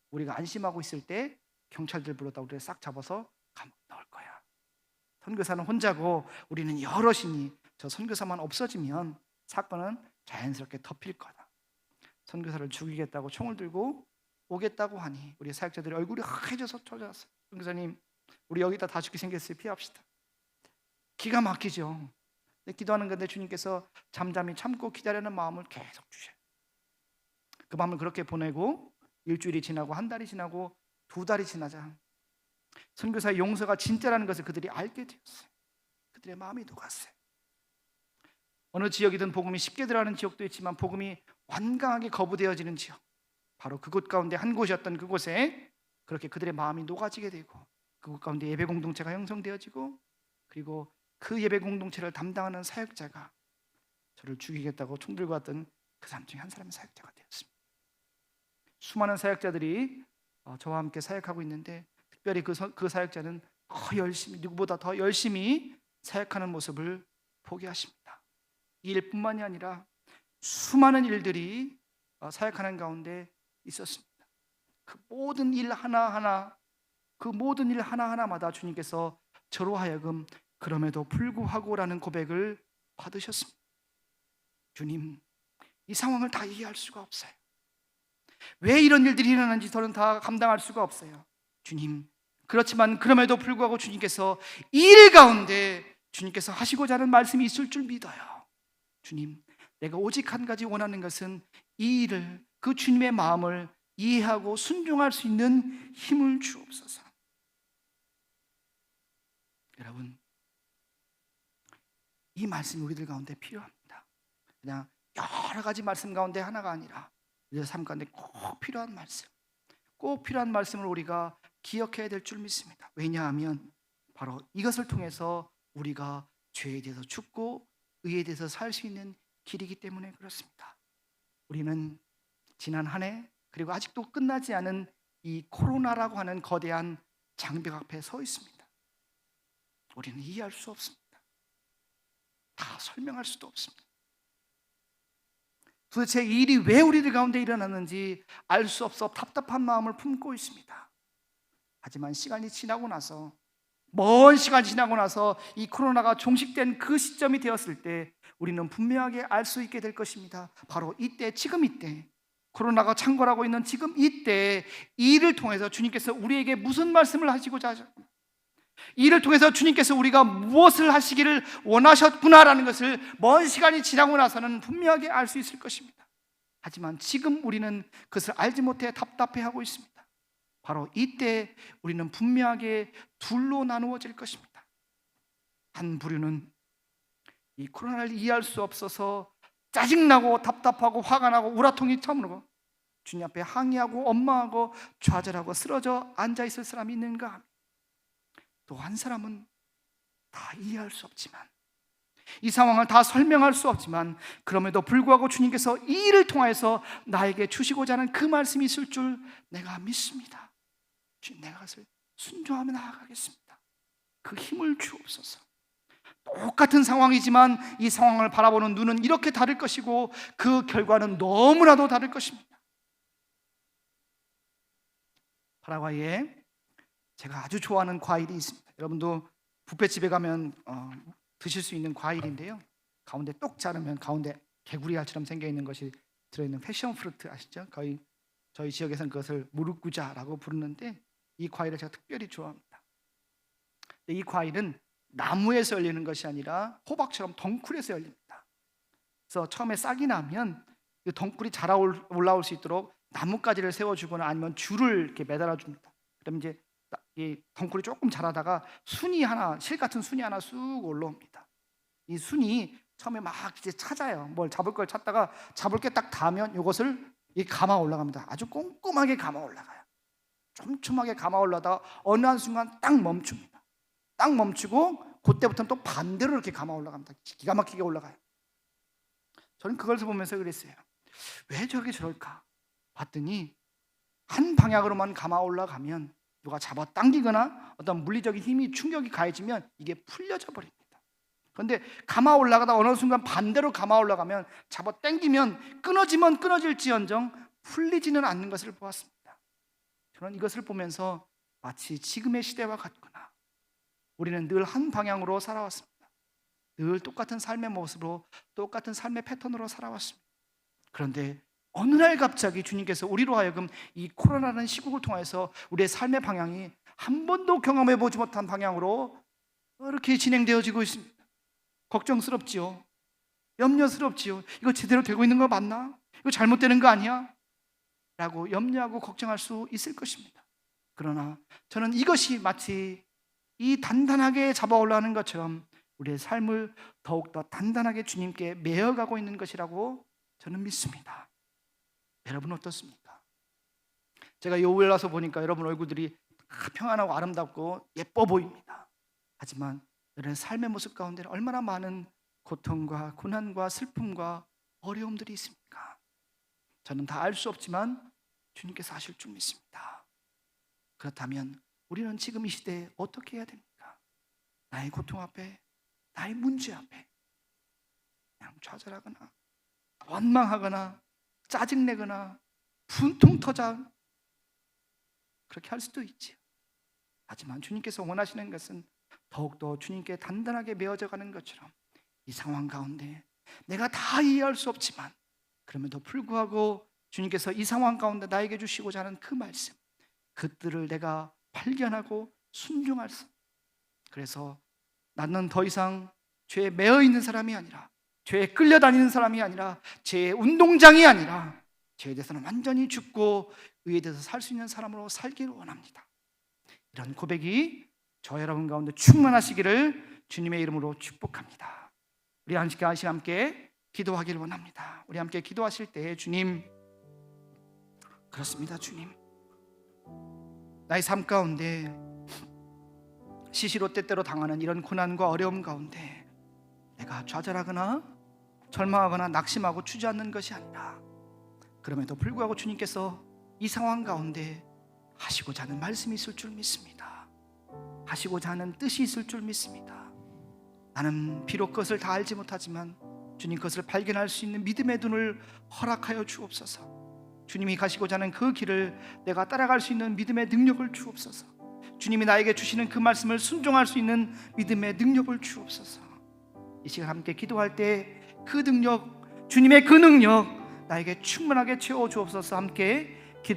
우리가 안심하고 있을 때 경찰들 불렀다 우리를 싹 잡아서 감옥 넣을 거야. 선교사는 혼자고 우리는 여럿이니 저 선교사만 없어지면 사건은 자연스럽게 덮일 거다. 선교사를 죽이겠다고 총을 들고 오겠다고 하니 우리 사역자들이 얼굴이 하얘져서 찾아왔어요. 선교사님, 우리 여기다 다 죽게 생겼어요. 피합시다. 기가 막히죠. 기도하는 건데 주님께서 잠잠히 참고 기다리는 마음을 계속 주셔요. 그 마음을 그렇게 보내고 일주일이 지나고 한 달이 지나고 2달이 지나자 선교사의 용서가 진짜라는 것을 그들이 알게 되었어요. 그들의 마음이 녹았어요. 어느 지역이든 복음이 쉽게 들어가는 지역도 있지만 복음이 완강하게 거부되어지는 지역, 바로 그곳 가운데 한 곳이었던 그곳에 그렇게 그들의 마음이 녹아지게 되고 그곳 가운데 예배 공동체가 형성되어지고, 그리고 그 예배 공동체를 담당하는 사역자가 저를 죽이겠다고 총 들고 왔던 그 사람 중에 한 사람의 사역자가 되었습니다. 수많은 사역자들이 저와 함께 사역하고 있는데, 특별히 그 사역자는 더 열심히, 누구보다 더 열심히 사역하는 모습을 보게 하십니다. 이 일뿐만이 아니라 수많은 일들이 사역하는 가운데 있었습니다. 그 모든 일 하나하나, 그 모든 일 하나하나마다 주님께서 저로 하여금 그럼에도 불구하고라는 고백을 받으셨습니다. 주님, 이 상황을 다 이해할 수가 없어요. 왜 이런 일들이 일어나는지 저는 다 감당할 수가 없어요. 주님, 그렇지만 그럼에도 불구하고 주님께서 이 일 가운데 주님께서 하시고자 하는 말씀이 있을 줄 믿어요. 주님, 내가 오직 한 가지 원하는 것은 이 일을, 그 주님의 마음을 이해하고 순종할 수 있는 힘을 주옵소서. 여러분, 이 말씀이 우리들 가운데 필요합니다. 그냥 여러 가지 말씀 가운데 하나가 아니라 우리의 삶 가운데 꼭 필요한 말씀, 꼭 필요한 말씀을 우리가 기억해야 될 줄 믿습니다. 왜냐하면 바로 이것을 통해서 우리가 죄에 대해서 죽고 의에 대해서 살 수 있는 길이기 때문에 그렇습니다. 우리는 지난 한 해, 그리고 아직도 끝나지 않은 이 코로나라고 하는 거대한 장벽 앞에 서 있습니다. 우리는 이해할 수 없습니다. 다 설명할 수도 없습니다. 도대체 이 일이 왜 우리들 가운데 일어났는지 알 수 없어 답답한 마음을 품고 있습니다. 하지만 시간이 지나고 나서, 먼 시간이 지나고 나서 이 코로나가 종식된 그 시점이 되었을 때 우리는 분명하게 알 수 있게 될 것입니다. 바로 이때, 지금 이때, 코로나가 창궐하고 있는 지금 이때 이 일을 통해서 주님께서 우리에게 무슨 말씀을 하시고자 하셨고, 이 일을 통해서 주님께서 우리가 무엇을 하시기를 원하셨구나라는 것을 먼 시간이 지나고 나서는 분명하게 알 수 있을 것입니다. 하지만 지금 우리는 그것을 알지 못해 답답해하고 있습니다. 바로 이때 우리는 분명하게 둘로 나누어질 것입니다. 한 부류는 이 코로나를 이해할 수 없어서 짜증나고 답답하고 화가 나고 우라통이 차오르고 주님 앞에 항의하고 원망하고 좌절하고 쓰러져 앉아있을 사람이 있는가 합니다. 또 한 사람은 다 이해할 수 없지만, 이 상황을 다 설명할 수 없지만, 그럼에도 불구하고 주님께서 이 일을 통해서 나에게 주시고자 하는 그 말씀이 있을 줄 내가 믿습니다. 주님, 내가 그것을 순종하며 나아가겠습니다. 그 힘을 주옵소서. 똑같은 상황이지만 이 상황을 바라보는 눈은 이렇게 다를 것이고 그 결과는 너무나도 다를 것입니다. 파라과이에 제가 아주 좋아하는 과일이 있습니다. 여러분도 뷔페집에 가면 드실 수 있는 과일인데요, 가운데 똑 자르면 가운데 개구리알처럼 생겨있는 것이 들어있는 패션 프루트 아시죠? 거의 저희 지역에서는 그것을 무르꾸자라고 부르는데, 이 과일을 제가 특별히 좋아합니다. 이 과일은 나무에서 열리는 것이 아니라 호박처럼 덩쿨에서 열립니다. 그래서 처음에 싹이 나면 그 덩쿨이 자라 올라올 수 있도록 나뭇가지를 세워주거나 아니면 줄을 이렇게 매달아 줍니다. 그러면 이제 이 덩쿨이 조금 자라다가 순이 하나, 실 같은 순이 하나 쑥 올라옵니다. 이 순이 처음에 막 이제 찾아요. 뭘 잡을 걸 찾다가 잡을 게 딱 닿으면 이것을 감아 올라갑니다. 아주 꼼꼼하게 감아 올라가요. 촘촘하게 감아 올라다가 어느 한 순간 딱 멈춥니다. 딱 멈추고 그때부터는 또 반대로 이렇게 감아 올라갑니다. 기가 막히게 올라가요. 저는 그걸 보면서 그랬어요. 왜 저렇게 저럴까? 봤더니 한 방향으로만 감아 올라가면 누가 잡아 당기거나 어떤 물리적인 힘이 충격이 가해지면 이게 풀려져 버립니다. 그런데 감아 올라가다 어느 순간 반대로 감아 올라가면 잡아 당기면 끊어지면 끊어질지언정 풀리지는 않는 것을 보았습니다. 저는 이것을 보면서 마치 지금의 시대와 같구나. 우리는 늘 한 방향으로 살아왔습니다. 늘 똑같은 삶의 모습으로, 똑같은 삶의 패턴으로 살아왔습니다. 그런데 어느 날 갑자기 주님께서 우리로 하여금 이 코로나라는 시국을 통해서 우리의 삶의 방향이 한 번도 경험해 보지 못한 방향으로 이렇게 진행되어지고 있습니다. 걱정스럽지요. 염려스럽지요. 이거 제대로 되고 있는 거 맞나? 이거 잘못되는 거 아니야? 라고 염려하고 걱정할 수 있을 것입니다. 그러나 저는 이것이 마치 이 단단하게 잡아 올라가는 것처럼 우리의 삶을 더욱더 단단하게 주님께 메어가고 있는 것이라고 저는 믿습니다. 여러분 어떻습니까? 제가 요 올라서 보니까 여러분 얼굴들이 다 평안하고 아름답고 예뻐 보입니다. 하지만 여러분의 삶의 모습 가운데는 얼마나 많은 고통과 고난과 슬픔과 어려움들이 있습니까? 저는 다 알 수 없지만 주님께서 아실 줄 믿습니다. 그렇다면 우리는 지금 이 시대에 어떻게 해야 됩니까? 나의 고통 앞에, 나의 문제 앞에 그냥 좌절하거나 원망하거나 짜증내거나 분통 터져 그렇게 할 수도 있지요. 하지만 주님께서 원하시는 것은 더욱더 주님께 단단하게 메어져 가는 것처럼 이 상황 가운데 내가 다 이해할 수 없지만 그럼에도 불구하고 주님께서 이 상황 가운데 나에게 주시고자 하는 그 말씀, 그들을 내가 발견하고 순종할 수. 그래서 나는 더 이상 죄에 매여 있는 사람이 아니라, 죄에 끌려다니는 사람이 아니라, 죄의 운동장이 아니라 죄에 대해서는 완전히 죽고 의에 대해서 살 수 있는 사람으로 살기를 원합니다. 이런 고백이 저 여러분 가운데 충만하시기를 주님의 이름으로 축복합니다. 우리 함께 기도하기를 원합니다. 우리 함께 기도하실 때 주님, 그렇습니다. 주님, 나의 삶 가운데 시시로 때때로 당하는 이런 고난과 어려움 가운데 내가 좌절하거나 절망하거나 낙심하고 주저앉는 것이 아니라, 그럼에도 불구하고 주님께서 이 상황 가운데 하시고자 하는 말씀이 있을 줄 믿습니다. 하시고자 하는 뜻이 있을 줄 믿습니다. 나는 비록 그것을 다 알지 못하지만 주님 것을 발견할 수 있는 믿음의 눈을 허락하여 주옵소서. 주님이 가시고자 하는 그 길을 내가 따라갈 수 있는 믿음의 능력을 주옵소서. 주님이 나에게 주시는 그 말씀을 순종할 수 있는 믿음의 능력을 주옵소서. 이 시간 함께 기도할 때 그 능력, 주님의 그 능력 나에게 충분하게 채워 주옵소서. 함께